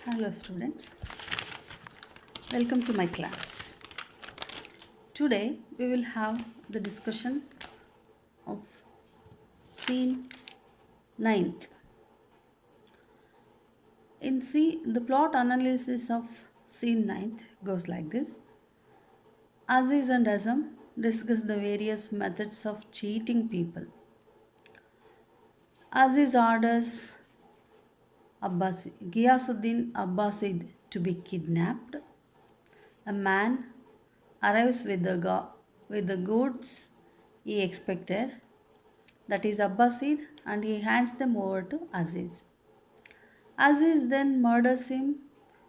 Hello students, welcome to my class. Today we will have the discussion of scene ninth. The plot analysis of scene ninth goes like this. Aziz and Azam discuss the various methods of cheating people. Aziz orders Giyasuddin Abbasid to be kidnapped. A man arrives with the goods he expected, that is Abbasid, and he hands them over to Aziz. Aziz then murders him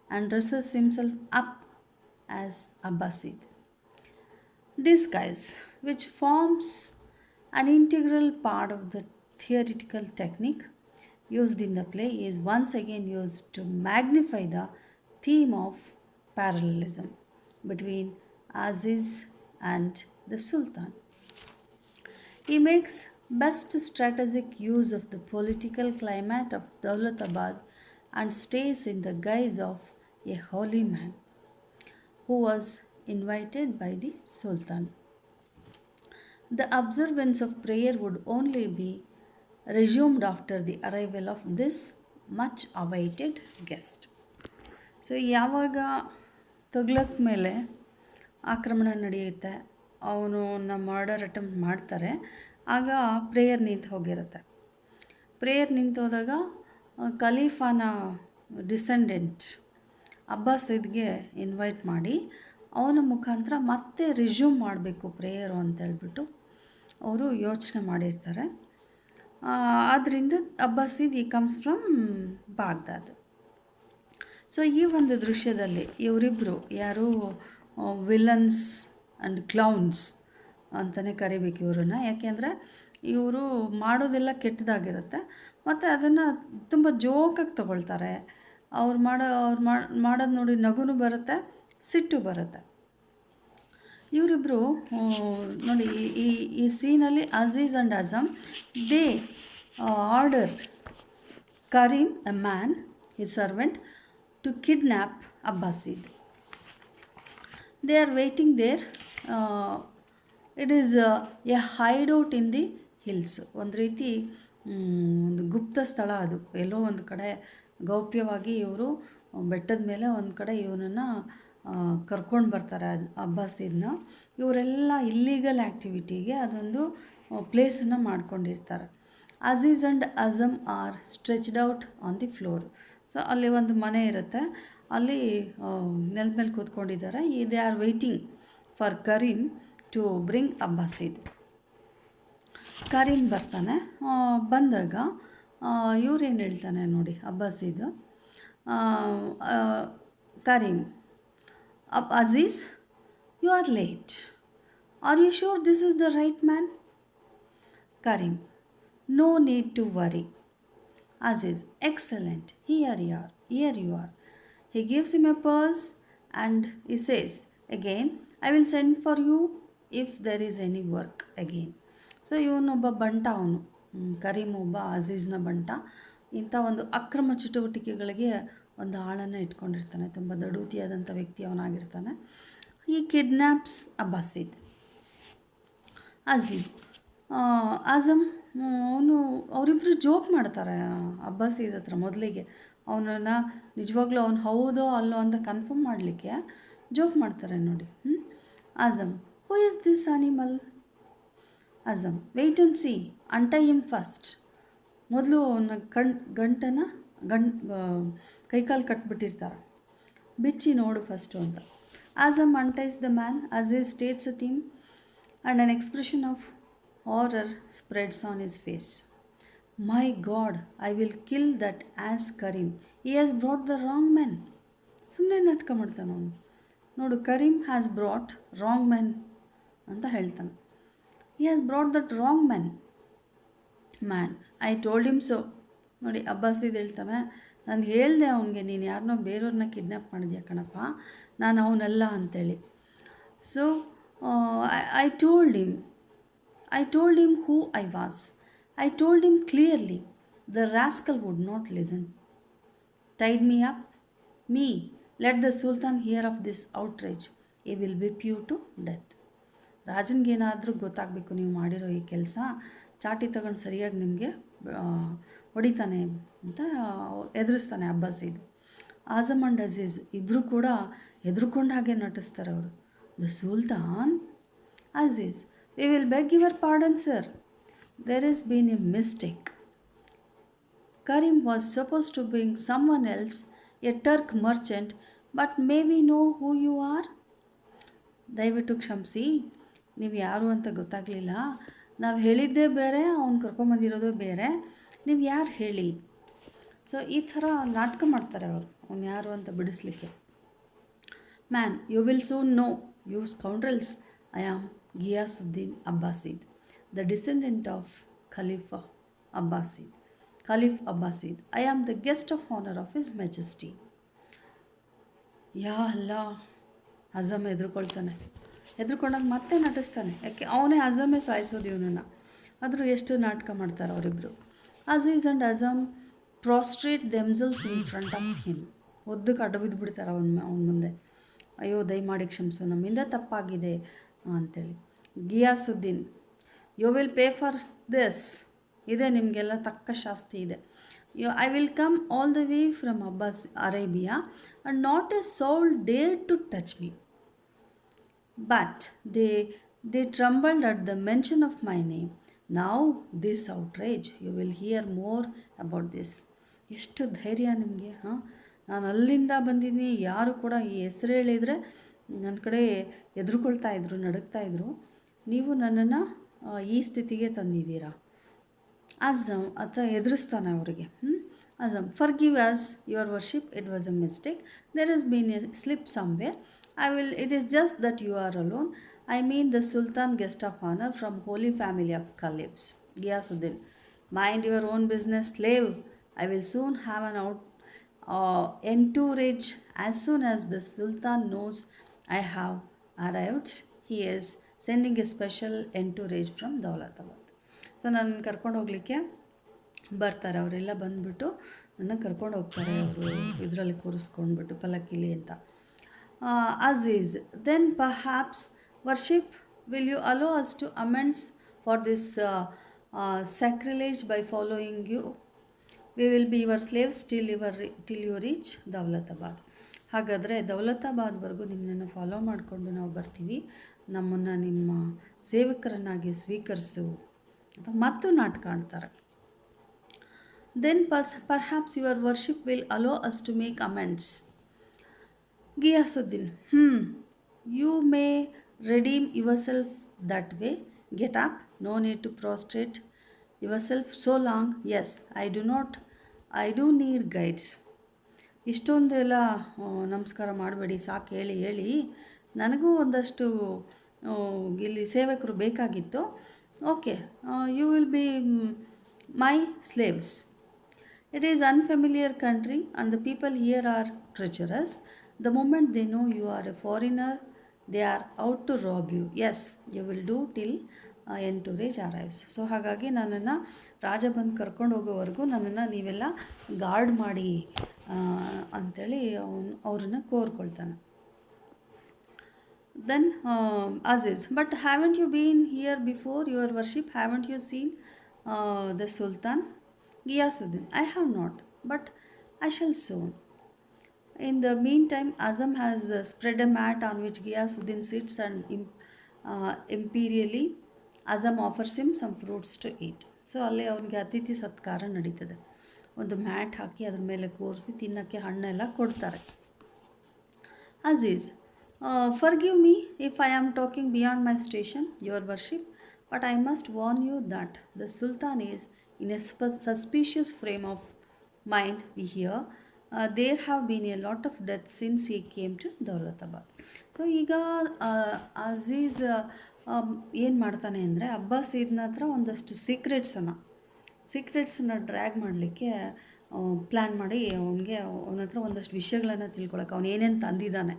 and dresses himself up as Abbasid. Disguise, which forms an integral part of the theoretical technique used in the play, is once again used to magnify the theme of parallelism between Aziz and the Sultan. He makes best strategic use of the political climate of Daulatabad and stays in the guise of a holy man who was invited by the Sultan. The observance of prayer would only be resumed after the arrival of this much awaited guest. So ಯಾವಾಗ ತಗ್ಲಕ್ ಮೇಲೆ ಆಕ್ರಮಣ ನಡೆಯುತ್ತೆ, ಅವನು murder attempt ಮಾಡ್ತಾರೆ, ಆಗ prayer ನಿಂತು ಹೋಗಿರುತ್ತೆ. Prayer ನಿಂತೋದಾಗ ಖಲೀಫಾನ descendant ಅಬ್ಬಾಸಿದ್ಗೆ invite ಮಾಡಿ ಅವನ ಮುಖಾಂತರ ಮತ್ತೆ ರಿಸ್ಯೂಮ್ ಮಾಡಬೇಕು ಪ್ರೇಯರು ಅಂತೇಳ್ಬಿಟ್ಟು ಅವರು ಯೋಚನೆ ಮಾಡಿರ್ತಾರೆ. ಆದ್ದರಿಂದ ಅಬ್ಬಾಸಿದ್ ಈ ಕಮ್ಸ್ ಫ್ರಮ್ ಬಾಗ್ದಾದ್. ಸೊ ಈ ಒಂದು ದೃಶ್ಯದಲ್ಲಿ ಇವರಿಬ್ಬರು ಯಾರು ವಿಲನ್ಸ್ ಆ್ಯಂಡ್ ಕ್ಲೌನ್ಸ್ ಅಂತಲೇ ಕರಿಬೇಕು ಇವ್ರನ್ನ, ಯಾಕೆಂದರೆ ಇವರು ಮಾಡೋದೆಲ್ಲ ಕೆಟ್ಟದಾಗಿರುತ್ತೆ ಮತ್ತು ಅದನ್ನು ತುಂಬ ಜೋಕಾಗಿ ತಗೊಳ್ತಾರೆ. ಅವ್ರು ಮಾಡೋದು ನೋಡಿ ನಗುನು ಬರುತ್ತೆ, ಸಿಟ್ಟು ಬರುತ್ತೆ. ಇವರಿಬ್ಬರು ನೋಡಿ ಈ ಸೀನಲ್ಲಿ Aziz and Aazam they order Karim a man his servant to kidnap Abbasid. They are waiting there. It is a hideout in the hills. ಒಂದು ರೀತಿ ಒಂದು ಗುಪ್ತ ಸ್ಥಳ ಅದು. ಎಲ್ಲೋ ಒಂದು ಕಡೆ ಗೌಪ್ಯವಾಗಿ ಇವರು ಬೆಟ್ಟದ ಮೇಲೆ ಒಂದು ಕಡೆ ಇವನನ್ನು ಕರ್ಕೊಂಡು ಬರ್ತಾರೆ ಅಬ್ಬಾಸಿದ್ನ. ಇವರೆಲ್ಲ ಇಲ್ಲೀಗಲ್ ಆ್ಯಕ್ಟಿವಿಟಿಗೆ ಅದೊಂದು ಪ್ಲೇಸನ್ನು ಮಾಡ್ಕೊಂಡಿರ್ತಾರೆ. Aziz and Aazam are stretched out on the floor. So ಅಲ್ಲಿ ಒಂದು ಮನೆ ಇರುತ್ತೆ, ಅಲ್ಲಿ ನೆಲದ ಮೇಲೆ ಕೂತ್ಕೊಂಡಿದ್ದಾರೆ. They are waiting for Karim to bring Abbasid. Karim ಬರ್ತಾನೆ. ಬಂದಾಗ ಇವ್ರೇನು ಹೇಳ್ತಾನೆ ನೋಡಿ Abbasid, Karim, Aziz, you are late. Are you sure this is the right man? Karim, no need to worry. Aziz, excellent. Here you are. He gives him a purse and he says, again, I will send for you if there is any work again. So ಇವನೊಬ್ಬ ಬಂಟ, ಅವನು ಕರೀಮ್ ಒಬ್ಬ ಅಜೀಜ್ನ ಬಂಟ. ಇಂಥ ಒಂದು ಅಕ್ರಮ ಚಟುವಟಿಕೆಗಳಿಗೆ ಒಂದು ಆಳನ್ನು ಇಟ್ಕೊಂಡಿರ್ತಾನೆ. ತುಂಬ ದಡೂತಿಯಾದಂಥ ವ್ಯಕ್ತಿ ಅವನಾಗಿರ್ತಾನೆ. ಈ ಕಿಡ್ನ್ಯಾಪ್ಸ್ ಅಬ್ಬಾಸಿದ್. ಆಜಮ್ ಅವರಿಬ್ಬರು ಜೋಕ್ ಮಾಡ್ತಾರೆ ಅಬ್ಬಾಸಿದ್ ಹತ್ರ. ಮೊದಲಿಗೆ ಅವನನ್ನು ನಿಜವಾಗ್ಲೂ ಅವನು ಹೌದೋ ಅಲ್ಲೋ ಅಂತ ಕನ್ಫರ್ಮ್ ಮಾಡಲಿಕ್ಕೆ ಜೋಕ್ ಮಾಡ್ತಾರೆ ನೋಡಿ. Aazam, who is this animal? Aazam, wait and see, untie him first. ಮೊದಲು ಅವನ ಕೈಕಾಲು ಕಟ್ಬಿಟ್ಟಿರ್ತಾರೆ, ಬಿಚ್ಚಿ ನೋಡು ಫಸ್ಟು ಅಂತ. Aazam unties the man. Aziz stares at him and an expression of horror spreads on his face. My God, I will kill that ass Karim. He has brought the wrong man. ಸುಮ್ಮನೆ ನಾಟಕ ಮಾಡ್ತಾನೆ ಅವನು. ನೋಡು, Kareem has brought wrong man ಅಂತ ಹೇಳ್ತಾನೆ. He has brought that wrong man. I told him so. ನೋಡಿ ಅಬ್ಬಾಸಿದ್ ಹೇಳ್ತಾನೆ, ನಾನು ಹೇಳಿದೆ ಅವನಿಗೆ, ನೀನು ಯಾರನ್ನೋ ಬೇರೆಯವ್ರನ್ನ ಕಿಡ್ನ್ಯಾಪ್ ಮಾಡಿದ್ಯಾ ಕಣಪ್ಪ, ನಾನು ಅವನಲ್ಲ ಅಂತೇಳಿ. So I told him who I was. I told him clearly. The rascal would not listen. Tied me up Me, let the Sultan hear of this outrage. He will whip you to death. ರಾಜನಿಗೇನಾದರೂ ಗೊತ್ತಾಗಬೇಕು ನೀವು ಮಾಡಿರೋ ಈ ಕೆಲಸ, ಚಾಟಿ ತಗೊಂಡು ಸರಿಯಾಗಿ ನಿಮಗೆ ಹೊಡಿತಾನೆ ಅಂತ ಎದುರಿಸ್ತಾನೆ ಅಬ್ಬಾಸೀದ್. ಆಜಮ್ ಅಂಡ್ ಅಜೀಜ್ ಇಬ್ಬರು ಕೂಡ ಹೆದರ್ಕೊಂಡು ಹಾಗೆ ನಟಿಸ್ತಾರೆ ಅವರು. The sultan, Aziz, we will beg your pardon sir, there is been a mistake. Karim was supposed to bring someone else, a Turk merchant, but may we know who you are? ದಯವಿಟ್ಟು ಕ್ಷಮಿಸಿ, ನೀವು ಯಾರು ಅಂತ ಗೊತ್ತಾಗಲಿಲ್ಲ. ನಾವು ಹೇಳಿದ್ದೇ ಬೇರೆ, ಅವ್ನು ಕರ್ಕೊಂಬಂದಿರೋದು ಬೇರೆ. ನೀವು ಯಾರು ಹೇಳಿ. ಸೊ ಈ ಥರ ನಾಟಕ ಮಾಡ್ತಾರೆ ಅವರು, ಅವ್ನು ಯಾರು ಅಂತ ಬಿಡಿಸ್ಲಿಕ್ಕೆ. Man, you will soon know, you scoundrels, I am Ghiyasuddin Abbasid, the descendant of Caliph Abbasid. I am the guest of honor of His Majesty. ಯಾ ಅಲ್ಲ, ಅಜಮ್ ಹೆದರ್ಕೊಂಡಾಗ ಮತ್ತೆ ನಟಿಸ್ತಾನೆ. ಯಾಕೆ ಅವನೇ ಅಜಮೇ ಸಾಯಿಸೋದು ಇವನನ್ನು. ಆದರೂ ಎಷ್ಟು ನಾಟಕ ಮಾಡ್ತಾರೆ ಅವರಿಬ್ಬರು. Aziz and Aazam prostrate themselves in front of him. ಒದ್ದಕ್ಕೆ ಅಡ್ಡ ಬಿದ್ದುಬಿಡ್ತಾರೆ ಅವನ ಮುಂದೆ. ಅಯ್ಯೋ ದಯಮಾಡಿ ಕ್ಷಮಿಸು, ನಮ್ಮಿಂದ ತಪ್ಪಾಗಿದೆ ಅಂಥೇಳಿ. Ghiyasuddin, you will pay for this. ಇದೆ, ನಿಮಗೆಲ್ಲ ತಕ್ಕ ಶಾಸ್ತಿ ಇದೆ. I will come all the way from Arabia and not a soul dare to touch me. But they trembled at the mention of my name. Now this outrage, you will hear more about this. ಎಷ್ಟು ಧೈರ್ಯ ನಿಮಗೆ! ಹಾಂ, ನಾನು ಅಲ್ಲಿಂದ ಬಂದಿದ್ದೀನಿ, ಯಾರು ಕೂಡ ಈ ಹೆಸರು ಹೇಳಿದರೆ ನನ್ನ ಕಡೆ ಎದುರುಕೊಳ್ತಾಯಿದ್ರು, ನಡುಗ್ತಾಯಿದ್ರು. ನೀವು ನನ್ನನ್ನು ಈ ಸ್ಥಿತಿಗೆ ತಂದಿದ್ದೀರಾ. ಅಜಮ್ ಎದುರಿಸ್ತಾನೆ ಅವರಿಗೆ. Azam, forgive us your worship, it was a mistake, there is been a slip somewhere. It is just that you are alone. I mean the sultan guest of honour from holy family of Caliphs. Ghiyasuddin, mind your own business, slave. I will soon have an entourage. As soon as the Sultan knows I have arrived, he is sending a special entourage from Dawlatabad. So ನನ್ನ ಕರ್ಕೊಂಡು ಹೋಗಲಿಕ್ಕೆ ಬರ್ತಾರೆ ಅವರೆಲ್ಲ. ಬಂದುಬಿಟ್ಟು ನನ್ನ ಕರ್ಕೊಂಡು ಹೋಗ್ತಾರೆ ಅವರು, ಇದರಲ್ಲಿ ಕೂರಿಸ್ಕೊಂಡ್ಬಿಟ್ಟು ಪಲ್ಲಕ್ಕಿಲಿ ಅಂತ. Aziz, then perhaps worship, will you allow us to amends for this sacrilege by following you. We will be your slaves till you reach Daulatabad. ಹಾಗಾದರೆ ದೌಲತಾಬಾದ್ವರೆಗೂ ನಿಮ್ಮನ್ನು ಫಾಲೋ ಮಾಡಿಕೊಂಡು ನಾವು ಬರ್ತೀವಿ, ನಮ್ಮನ್ನು ನಿಮ್ಮ ಸೇವಕರನ್ನಾಗಿ ಸ್ವೀಕರಿಸು ಅಂತ ಮತ್ತು ನಾಟಕ ಆಡ್ತಾರೆ. Then perhaps your worship will allow us to make amends. Ghiyasuddin, you may redeem yourself that way. Get up, no need to prostrate yourself so long. Yes, I do need guides. ಇಷ್ಟೊಂದೆಲ್ಲ ನಮಸ್ಕಾರ ಮಾಡಬೇಡಿ, ಸಾಕು ಹೇಳಿ ಹೇಳಿ. ನನಗೂ ಒಂದಷ್ಟು ಇಲ್ಲಿ ಸೇವಕರು ಬೇಕಾಗಿತ್ತು. Okay, you will be my slaves. It is unfamiliar country and the people here are treacherous. The moment they know you are a foreigner, they are out to rob you. Yes, you will do till entourage arrives. So ಹಾಗಾಗಿ ನನ್ನನ್ನು ರಾಜ ಬಂದು ಕರ್ಕೊಂಡು ಹೋಗೋವರೆಗೂ ನನ್ನನ್ನು ನೀವೆಲ್ಲ guard ಮಾಡಿ ಅಂಥೇಳಿ ಅವ್ರನ್ನ ಕೋರ್ಕೊಳ್ತಾನೆ. Then Aziz, but haven't you been here before, your worship? Haven't you seen the Sultan? Ghiyasuddin, I have not, but I shall soon. In the meantime, Azam has spread a mat on which Ghiyasuddin sits and imperially Azam offers him some fruits to eat. So ಅಲ್ಲಿ ಅವನಿಗೆ ಅತಿಥಿ ಸತ್ಕಾರ ನಡೀತದೆ. ಒಂದು mat ಹಾಕಿ ಅದ್ರ ಮೇಲೆ ಕೂರಿಸಿ ತಿನ್ನೋಕ್ಕೆ ಹಣ್ಣೆಲ್ಲ ಕೊಡ್ತಾರೆ. Aziz, forgive me if I am talking beyond my station, your worship, but I must warn you that the Sultan is in a suspicious frame of mind. We hear there have been a lot of deaths since he came to Dawlatabad. So ಈಗ ಅಜೀಜ್ ಏನು ಮಾಡ್ತಾನೆ ಅಂದರೆ, ಅಬ್ಬಾಸೀದ್ನ ಹತ್ರ ಒಂದಷ್ಟು ಸೀಕ್ರೆಟ್ಸನ್ನು drag ಮಾಡಲಿಕ್ಕೆ plan ಮಾಡಿ ಅವನ ಹತ್ರ ಒಂದಷ್ಟು ವಿಷಯಗಳನ್ನು ತಿಳ್ಕೊಳಕ್ಕೆ, ಅವನು ಏನೇನು ತಂದಿದ್ದಾನೆ,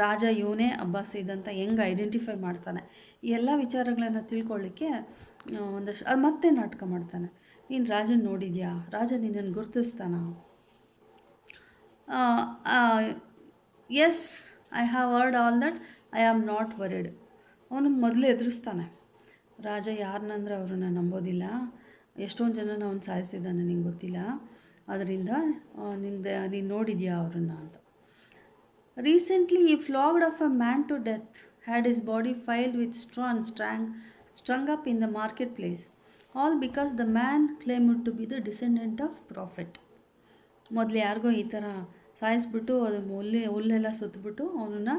ರಾಜ ಇವನೇ ಅಬ್ಬಾಸೀದ್ ಅಂತ ಹೆಂಗೆ ಐಡೆಂಟಿಫೈ ಮಾಡ್ತಾನೆ, ಈ ಎಲ್ಲ ವಿಚಾರಗಳನ್ನು ತಿಳ್ಕೊಳ್ಳಿಕ್ಕೆ ಒಂದಷ್ಟು ಅದು ಮತ್ತೆ ನಾಟಕ ಮಾಡ್ತಾನೆ. ನೀನು ರಾಜನ ನೋಡಿದ್ಯಾ, ರಾಜ ನಿನ್ನನ್ನು ಗುರುತಿಸ್ತಾನ, yes, I have word all that, I am not worried. ಅವನು ಮೊದಲು ಎದುರಿಸ್ತಾನೆ. ರಾಜ ಯಾರನ್ನಂದ್ರೆ ಅವ್ರನ್ನ ನಂಬೋದಿಲ್ಲ, ಎಷ್ಟೊಂದು ಜನನ ಅವ್ನು ಸಾಯಿಸಿದ್ದಾನೆ, ನಿಂಗೆ ಗೊತ್ತಿಲ್ಲ, ಅದರಿಂದ ನೀನು ನೋಡಿದ್ಯಾ ಅವ್ರನ್ನ ಅಂತ. Recently he flogged of a man to death, had his body filed with straw and strung up in the marketplace, all because the man claimed to be the descendant of prophet. ಮೊದಲು ಯಾರಿಗೋ ಈ ಥರ ಸಾಯಿಸ್ಬಿಟ್ಟು ಅದು ಹುಲ್ಲೆಲ್ಲ ಸುತ್ತಬಿಟ್ಟು ಅವನನ್ನು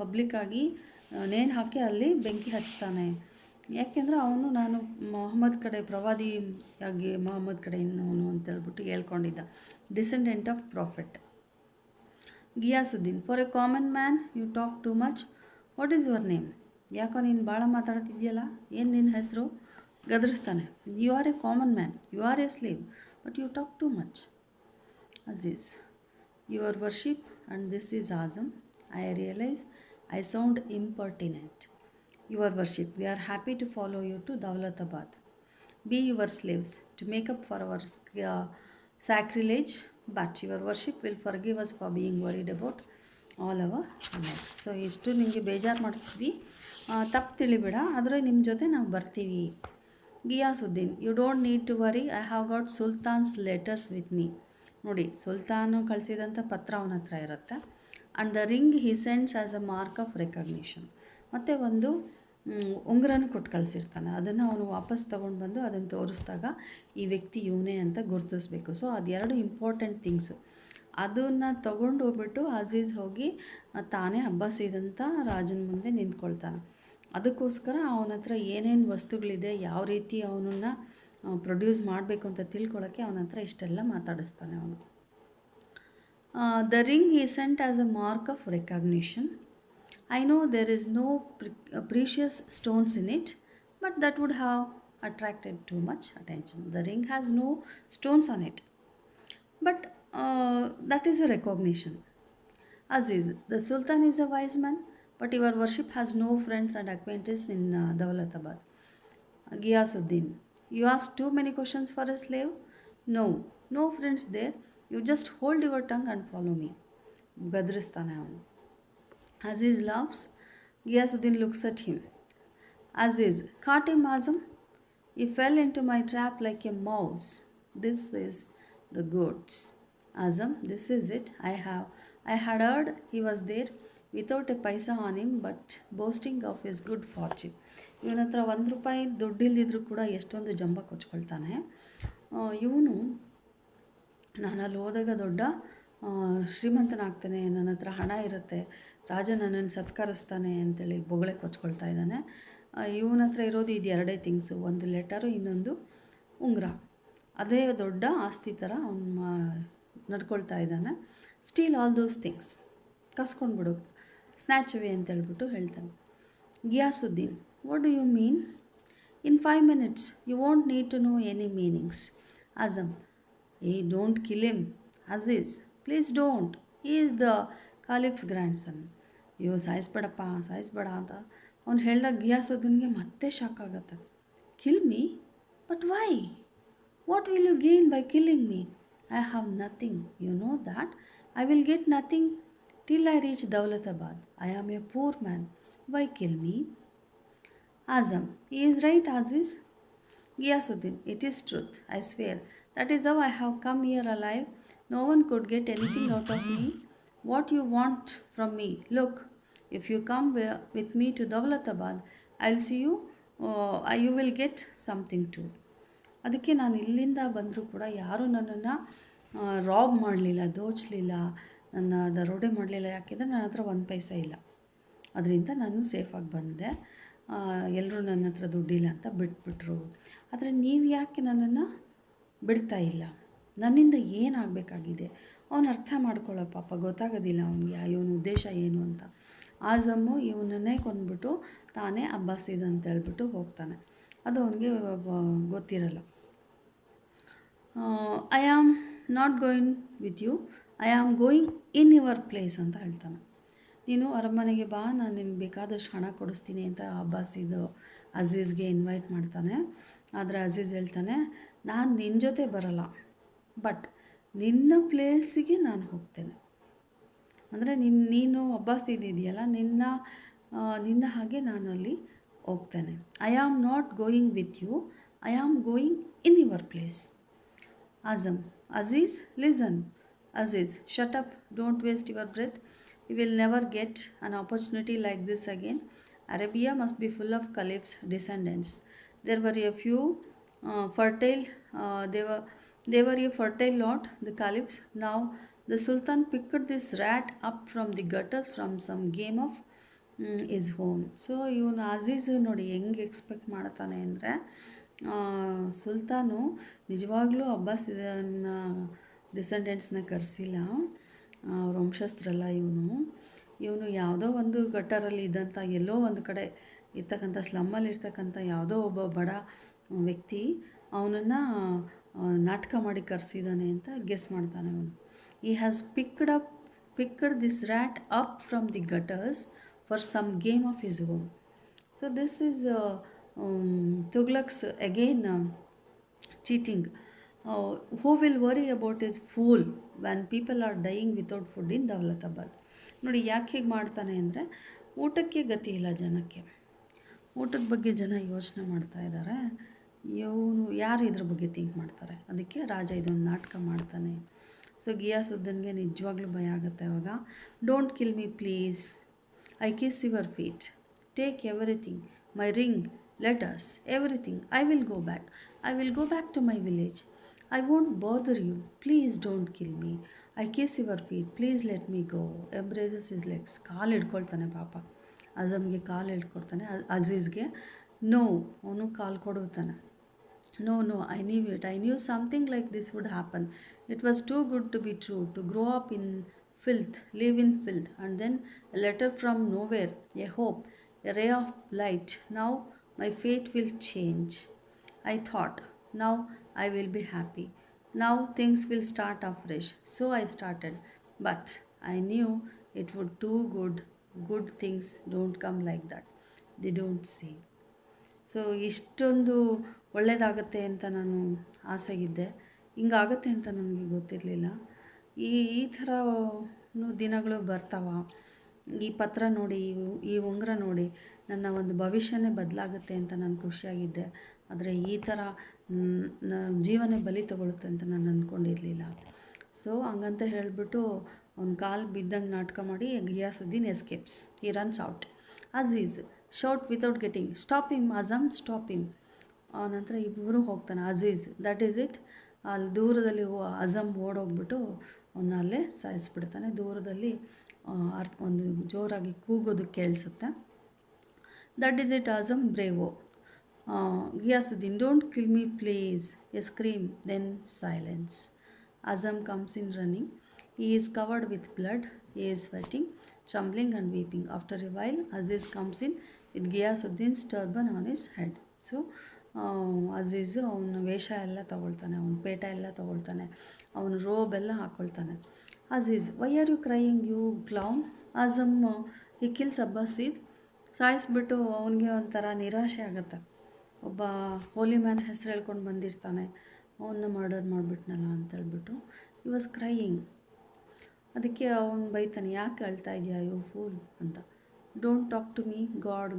ಪಬ್ಲಿಕ್ಕಾಗಿ ನೇಣು ಹಾಕಿ ಅಲ್ಲಿ ಬೆಂಕಿ ಹಚ್ತಾನೆ. ಯಾಕೆಂದರೆ ಅವನು ನಾನು ಮೊಹಮ್ಮದ್ ಕಡೆ ಪ್ರವಾದಿಯಾಗಿ ಮೊಹಮ್ಮದ್ ಕಡೆಯಿಂದವನು ಅಂತೇಳ್ಬಿಟ್ಟು ಹೇಳ್ಕೊಂಡಿದ್ದ, descendant of prophet. Ghiyasuddin, for a common man you talk too much, what is your name? ಯಾಕೋ ನೀನು ಭಾಳ ಮಾತಾಡ್ತಿದ್ಯಲ್ಲ, ಏನು ನಿನ್ನ ಹೆಸರು? ಗದರಿಸ್ತಾನೆ. You are a common man, you are a slave, but you talk too much. Aziz, your worship, and this is Azam. I realize I sound impertinent. Your worship, we are happy to follow you to Dawlatabad. Be your slaves to make up for our sacrilege, but your worship will forgive us for being worried about all our needs. So ಇಷ್ಟು ನಿಮಗೆ ಬೇಜಾರು ಮಾಡಿಸ್ತೀವಿ, ತಪ್ಪು ತಿಳಿಬೇಡ, ಆದರೆ ನಿಮ್ಮ ಜೊತೆ ನಾವು ಬರ್ತೀವಿ. Ghiyasuddin, you don't need to worry, I have got sultan's letters with me. ನೋಡಿ, ಸುಲ್ತಾನು ಕಳಿಸಿದಂಥ ಪತ್ರ ಅವನ ಹತ್ರ ಇರುತ್ತೆ. And the ring he sends as a mark of recognition. ಮತ್ತು ಒಂದು ಉಂಗುರನೂ ಕೊಟ್ಟು ಕಳಿಸಿರ್ತಾನೆ. ಅದನ್ನು ಅವನು ವಾಪಸ್ ತೊಗೊಂಡು ಬಂದು ಅದನ್ನು ತೋರಿಸಿದಾಗ ಈ ವ್ಯಕ್ತಿ ಇವನೇ ಅಂತ ಗುರುತಿಸ್ಬೇಕು. ಸೊ ಅದೆರಡು ಇಂಪಾರ್ಟೆಂಟ್ ಥಿಂಗ್ಸು. ಅದನ್ನು ತೊಗೊಂಡು ಹೋಗ್ಬಿಟ್ಟು ಅಜೀಜ್ ಹೋಗಿ ತಾನೇ ಅಬ್ಬಾಸಿದಂಥ ರಾಜನ ಮುಂದೆ ನಿಂತ್ಕೊಳ್ತಾನೆ. ಅದಕ್ಕೋಸ್ಕರ ಅವನ ಹತ್ರ ಏನೇನು ವಸ್ತುಗಳಿದೆ, ಯಾವ ರೀತಿ ಅವನನ್ನು ಪ್ರೊಡ್ಯೂಸ್ ಮಾಡಬೇಕು ಅಂತ ತಿಳ್ಕೊಳ್ಳೋಕ್ಕೆ ಅವನ ಹತ್ರ ಇಷ್ಟೆಲ್ಲ ಮಾತಾಡಿಸ್ತಾನೆ ಅವನು. The ring he sent as a mark of recognition. I know there is no precious stones in it, but that would have attracted too much attention. The ring has no stones on it, but that is a recognition. Aziz, the Sultan is a wise man, but your worship has no friends and acquaintances in Dawlatabad. Giyasuddin, you ask too many questions for a slave? No, no friends there. You just hold your tongue and follow me. Gadristane avanu. Aziz laughs. Giyasuddin looks at him. Aziz, caught him, Azam. He fell into my trap like a mouse. This is the goods. Azam, this is it. I had heard he was there without a paisa on him, but boasting of his good fortune. ಇವನ ಹತ್ರ ₹1 ದುಡ್ಡಿಲ್ದಿದ್ರೂ ಕೂಡ ಎಷ್ಟೊಂದು ಜಂಬ ಕೊಚ್ಕೊಳ್ತಾನೆ. ಇವನು ನಾನು ಅಲ್ಲಿ ಹೋದಾಗ ದೊಡ್ಡ ಶ್ರೀಮಂತನಾಗ್ತಾನೆ, ನನ್ನ ಹತ್ರ ಹಣ ಇರುತ್ತೆ, ರಾಜ ನನ್ನನ್ನು ಸತ್ಕರಿಸ್ತಾನೆ ಅಂತೇಳಿ ಬೊಗಳೆ ಕೊಚ್ಕೊಳ್ತಾ ಇದ್ದಾನೆ. ಇವನ ಹತ್ರ ಇರೋದು ಇದು ಎರಡೇ ಥಿಂಗ್ಸು, ಒಂದು ಲೆಟರು, ಇನ್ನೊಂದು ಉಂಗುರ. ಅದೇ ದೊಡ್ಡ ಆಸ್ತಿ ಥರ ಅವನು ನಡ್ಕೊಳ್ತಾ ಇದ್ದಾನೆ. ಸ್ಟೀಲ್ ಆಲ್ ದೋಸ್ ಥಿಂಗ್ಸ್, ಕಸ್ಕೊಂಡ್ಬಿಡು, ಸ್ನ್ಯಾಚ್ ಅವೇ ಅಂತ ಹೇಳ್ಬಿಟ್ಟು ಹೇಳ್ತಾನೆ. Ghiyasuddin, what do you mean? In 5 minutes you want need to know any meanings. Azam, don't kill him. Aziz, please don't, he is the caliph's grandson. ಅಯ್ಯೋ ಸಾಯಿಸ್ಬೇಡಪ್ಪ, ಸಾಯಿಸ್ಬೇಡ ಅಂತ ಅವ್ನು ಹೇಳಿದಾಗ ಗಿಯಾಸುದ್ದೀನ್ಗೆ ಮತ್ತೆ ಶಾಕ್ ಆಗುತ್ತೆ. Kill me? But why? What will you gain by killing me? I have nothing. You know that. I will get nothing till I reach Dawlatabad. I am a poor man. Why kill me? Azam, he is right, Aziz. Giyasuddin, it is truth. I swear. That is how I have come here alive. No one could get anything out of me. What you want from me? Look, if you come with me to Dawlatabad, I will see you. You will get something too. ಅದಕ್ಕೆ ನಾನು ಇಲ್ಲಿಂದ ಬಂದರೂ ಕೂಡ ಯಾರೂ ನನ್ನನ್ನು Raab ಮಾಡಲಿಲ್ಲ, ದೋಚಲಿಲ್ಲ, ನನ್ನ ದರೋಡೆ ಮಾಡಲಿಲ್ಲ. ಯಾಕೆಂದರೆ ನನ್ನ ಹತ್ರ 1 ಪೈಸೆ ಇಲ್ಲ, ಅದರಿಂದ ನಾನು ಸೇಫಾಗಿ ಬಂದೆ. ಎಲ್ಲರೂ ನನ್ನ ಹತ್ರ ದುಡ್ಡಿಲ್ಲ ಅಂತ ಬಿಟ್ಬಿಟ್ರು. ಆದರೆ ನೀವು ಯಾಕೆ ನನ್ನನ್ನು ಬಿಡ್ತಾ ಇಲ್ಲ? ನನ್ನಿಂದ ಏನಾಗಬೇಕಾಗಿದೆ? ಅವನು ಅರ್ಥ ಮಾಡ್ಕೊಳ್ಳೋ ಪಾಪ, ಗೊತ್ತಾಗೋದಿಲ್ಲ ಅವನಿಗೆ ಇವನ ಉದ್ದೇಶ ಏನು ಅಂತ. ಆಜಮ್ಮು ಇವನನ್ನೇ ಕೊಂದ್ಬಿಟ್ಟು ತಾನೇ ಅಬ್ಬಾಸಿದ್ ಅಂತ ಹೇಳ್ಬಿಟ್ಟು ಹೋಗ್ತಾನೆ. ಅದು ಅವನಿಗೆ ಗೊತ್ತಿರಲ್ಲ. I am not going with you, I am going in your place ಅಂತ ಹೇಳ್ತಾನೆ. ನೀನು ಅರಮನೆಗೆ ಬಾ, ನಾನು ನಿನಗೆ ಬೇಕಾದಷ್ಟು ಹಣ ಕೊಡಿಸ್ತೀನಿ ಅಂತ ಅಬ್ಬಾಸಿದು ಅಜೀಜ್ಗೆ ಇನ್ವೈಟ್ ಮಾಡ್ತಾನೆ. ಆದರೆ ಅಜೀಜ್ ಹೇಳ್ತಾನೆ, ನಾನು ನಿನ್ನ ಜೊತೆ ಬರಲ್ಲ, ಬಟ್ ನಿನ್ನ ಪ್ಲೇಸಿಗೆ ನಾನು ಹೋಗ್ತೇನೆ. ಅಂದರೆ ನೀನು ಅಬ್ಬಾಸ್ ಇದೆಯಲ್ಲ, ನಿನ್ನ ಹಾಗೆ ನಾನು ಅಲ್ಲಿ ಹೋಗ್ತೇನೆ. I am not going with you, I am going in your place. Azam, Aziz, listen. Aziz, shut up, don't waste your breath. You will never get an opportunity like this again. Arabia must be full of caliphs' descendants. There were a few fertile, they were a fertile lot, the caliphs. Now the Sultan picked this rat up from the gutters from some game of is home. So ಇವನು ಅಜೀಜ್ ನೋಡಿ ಹೆಂಗೆ expect ಮಾಡ್ತಾನೆ ಅಂದರೆ, ಸುಲ್ತಾನು ನಿಜವಾಗ್ಲೂ ಅಬ್ಬಾಸ್ ಇದನ್ನ ಡಿಸೆಂಡೆಂಟ್ಸ್ನ ಕರೆಸಿಲ್ಲ, ಅವ್ರ ವಂಶಸ್ಥರಲ್ಲ ಇವನು ಯಾವುದೋ ಒಂದು ಗಟ್ಟರಲ್ಲಿ ಇದ್ದಂಥ ಎಲ್ಲೋ ಒಂದು ಕಡೆ ಇರ್ತಕ್ಕಂಥ ಸ್ಲಮ್ಮಲ್ಲಿ ಇರ್ತಕ್ಕಂಥ ಯಾವುದೋ ಒಬ್ಬ ಬಡ ವ್ಯಕ್ತಿ ಅವನನ್ನು ನಾಟಕ ಮಾಡಿ ಕರೆಸಿದ್ದಾನೆ ಅಂತ ಗೆಸ್ ಮಾಡ್ತಾನೆ ಅವನು. ಈ has picked this rat up from the gutters for some game of his own. So this is Tughlaq's again cheating. Who will worry about his fool when people are dying without food in Daulatabad. ನೋಡಿ ಯಾಕೆ ಹೀಗೆ ಮಾಡ್ತಾನೆ ಅಂದರೆ, ಊಟಕ್ಕೆ ಗತಿ ಇಲ್ಲ ಜನಕ್ಕೆ, ಊಟದ ಬಗ್ಗೆ ಜನ ಯೋಚನೆ ಮಾಡ್ತಾ ಇದ್ದಾರೆ, ಇವನು ಯಾರು ಇದ್ರ ಬಗ್ಗೆ ಥಿಂಕ್ ಮಾಡ್ತಾರೆ. ಅದಕ್ಕೆ ರಾಜ ಇದೊಂದು ನಾಟಕ ಮಾಡ್ತಾನೆ. ಸೊ ಗಿಯಾಸುದ್ದೀನ್ಗೆ ನಿಜವಾಗ್ಲೂ ಭಯ ಆಗುತ್ತೆ ಅವಾಗ. Don't kill me please, I kiss your feet, take everything, my ring, letters, everything. I will go back to my village. I won't bother you, please don't kill me, I kiss your feet, please let me go. Embraces his legs, ಕಾಲು ಹಿಡ್ಕೊಳ್ತಾನೆ ಪಾಪ. ಅಜಮ್ಗೆ ಕಾಲು ಹಿಡ್ಕೊಡ್ತಾನೆ, ಅಜೀಜ್ಗೆ no, ಅವನು ಕಾಲು ಕೊಡುತ್ತಾನೆ. No, I knew it. I knew something like this would happen. It was too good to be true. To grow up in filth, live in filth, and then a letter from nowhere, a hope, a ray of light. Now my fate will change. I thought, now I will be happy. Now things will start afresh. So I started. But I knew it would too good. Good things don't come like that. They don't say. So ಇಷ್ಟೊಂದು ಒಳ್ಳೆಯದಾಗತ್ತೆ ಅಂತ ನಾನು ಆಸೆಗಿದ್ದೆ, ಹಿಂಗಾಗತ್ತೆ ಅಂತ ನನಗೆ ಗೊತ್ತಿರಲಿಲ್ಲ. ಈ ಥರ ದಿನಗಳು ಬರ್ತಾವ. ಈ ಪತ್ರ ನೋಡಿ, ಈ ಉಂಗುರ ನೋಡಿ ನನ್ನ ಒಂದು ಭವಿಷ್ಯನೇ ಬದಲಾಗುತ್ತೆ ಅಂತ ನಾನು ಖುಷಿಯಾಗಿದ್ದೆ. ಆದರೆ ಈ ಥರ ಜೀವನೇ ಬಲಿ ತಗೊಳುತ್ತೆ ಅಂತ ನಾನು ಅಂದ್ಕೊಂಡಿರಲಿಲ್ಲ. ಸೊ ಹಂಗಂತ ಹೇಳಿಬಿಟ್ಟು ಅವ್ನ ಕಾಲು ಬಿದ್ದಂಗೆ ನಾಟಕ ಮಾಡಿ ಗಿಯಾಸುದ್ದೀನ್ ಎಸ್ಕೇಪ್ಸ್. ಈ runs out. Aziz shout without getting, stop him Azam, stop him. ನಂತರ ಇಬ್ಬರು ಹೋಗ್ತಾನೆ. Aziz, that is it. ಅಲ್ಲಿ ದೂರದಲ್ಲಿ ಅಜಮ್ ಓಡೋಗ್ಬಿಟ್ಟು ಅವನ್ನ ಅಲ್ಲೇ ಸಾಯಿಸ್ಬಿಡ್ತಾನೆ. ದೂರದಲ್ಲಿ ಒಂದು ಜೋರಾಗಿ ಕೂಗೋದು ಕೇಳಿಸುತ್ತೆ. That is it Azam, bravo. Ghiyasuddin, don't kill me please, a scream, then silence. Azam comes in running. He is covered with blood. He is sweating, trembling and weeping. After a while, Aziz comes in with Ghiyasuddin's turban on his head. So, Aziz ಅವನ ವೇಷ ಎಲ್ಲ ತಗೊಳ್ತಾನೆ, ಅವನ ಪೇಟ ಎಲ್ಲ ತಗೊಳ್ತಾನೆ, ಅವನ robe ಎಲ್ಲ ಹಾಕ್ಕೊಳ್ತಾನೆ. Aziz, why are you crying you clown? Azam he kills Abbasid. ಸಾಯಿಸ್ಬಿಟ್ಟು ಅವನಿಗೆ ಒಂಥರ ನಿರಾಶೆ ಆಗುತ್ತೆ. ಒಬ್ಬ ಹೋಲಿ ಮ್ಯಾನ್ ಹೆಸರು ಹೇಳ್ಕೊಂಡು ಬಂದಿರ್ತಾನೆ, ಅವನ್ನ ಮರ್ಡರ್ ಮಾಡಿಬಿಟ್ನಲ್ಲ ಅಂತೇಳ್ಬಿಟ್ಟು ಈ ವಾಸ್ ಕ್ರೈಯಿಂಗ್. ಅದಕ್ಕೆ ಅವನು ಬೈತಾನೆ, ಯಾಕೆ ಅಳ್ತಾ ಇದೆಯಾ ಯು ಫೂಲ್ ಅಂತ. Don't talk to me, God,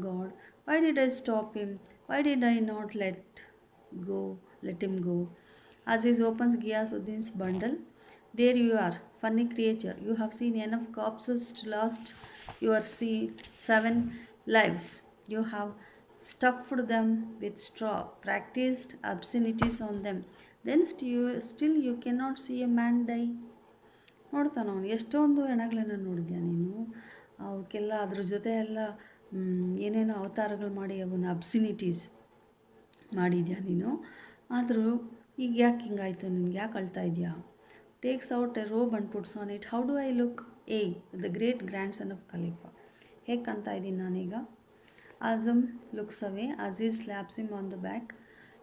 why did I stop him, why did I not let him go. Aziz opens Ghiyasuddin's bundle. There you are, funny creature. You have seen enough corpses to last your 7 lives. You have stuffed them with straw, practiced obscenities on them. Then still you cannot see a man die. ನೋಡ್ತಾನೆ ಅವನು. ಎಷ್ಟೊಂದು ಹೆಣಗಳನ್ನ ನೋಡಿದ್ಯಾ ನೀನು, ಅವಕ್ಕೆಲ್ಲ ಅದ್ರ ಜೊತೆ ಎಲ್ಲ ಏನೇನೋ ಅವತಾರಗಳು ಮಾಡಿ ಅವನ ಅಬ್ಸಿನಿಟೀಸ್ ಮಾಡಿದ್ಯಾ ನೀನು. ಆದರೂ ಈಗ ಯಾಕೆ ಹಿಂಗಾಯ್ತು ನಿನ್ಗೆ, ಯಾಕೆ ಅಳ್ತಾ ಇದೆಯಾ? Takes out A robe and puts on it. How do I look? The great grand son of Khalifa. ಹೇಗೆ ಕಾಣ್ತಾ ಇದ್ದೀನಿ ನಾನೀಗ? Azam looks away. Aziz slaps him on the back.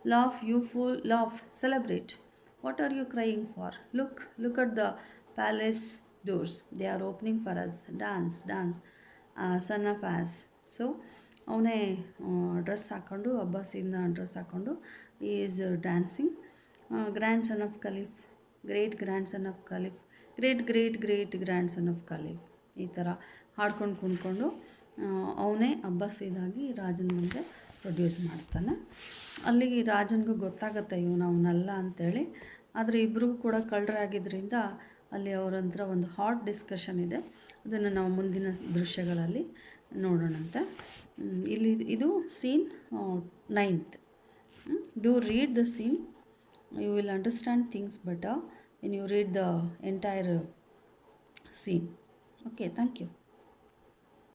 Laugh, you fool, laugh, celebrate. What are you crying for? Look at the palace doors. They are opening for us. Dance, son of ass. So, ಅವನೇ dress ಹಾಕ್ಕೊಂಡು, ಅಬ್ಬಾಸಿನ dress ಹಾಕ್ಕೊಂಡು is dancing. Grand son of caliph great grand son of caliph, great great great grand son of caliph, ಈ ಥರ ಹಾಡ್ಕೊಂಡು ಕುಣ್ಕೊಂಡು ಅವನೇ ಅಬ್ಬಾಸಿದಾಗಿ ರಾಜನ ಮುಂದೆ produce ಮಾಡ್ತಾನೆ. ಅಲ್ಲಿಗೆ ರಾಜನಿಗೂ ಗೊತ್ತಾಗುತ್ತೆ ಅವನಲ್ಲ ಅಂಥೇಳಿ. ಆದರೆ ಇಬ್ಬರಿಗೂ ಕೂಡ ಕಳ್ಳರಾಗಿದ್ದರಿಂದ ಅಲ್ಲಿ ಅವರಂತ್ರ ಒಂದು ಹಾಟ್ ಡಿಸ್ಕಷನ್ ಇದೆ. ಅದನ್ನು ನಾವು ಮುಂದಿನ ದೃಶ್ಯಗಳಲ್ಲಿ ನೋಡೋಣಂತೆ. ಇಲ್ಲಿ ಇದು scene 9th. Do read the scene. You will understand things better when you read the entire scene. Okay, thank you.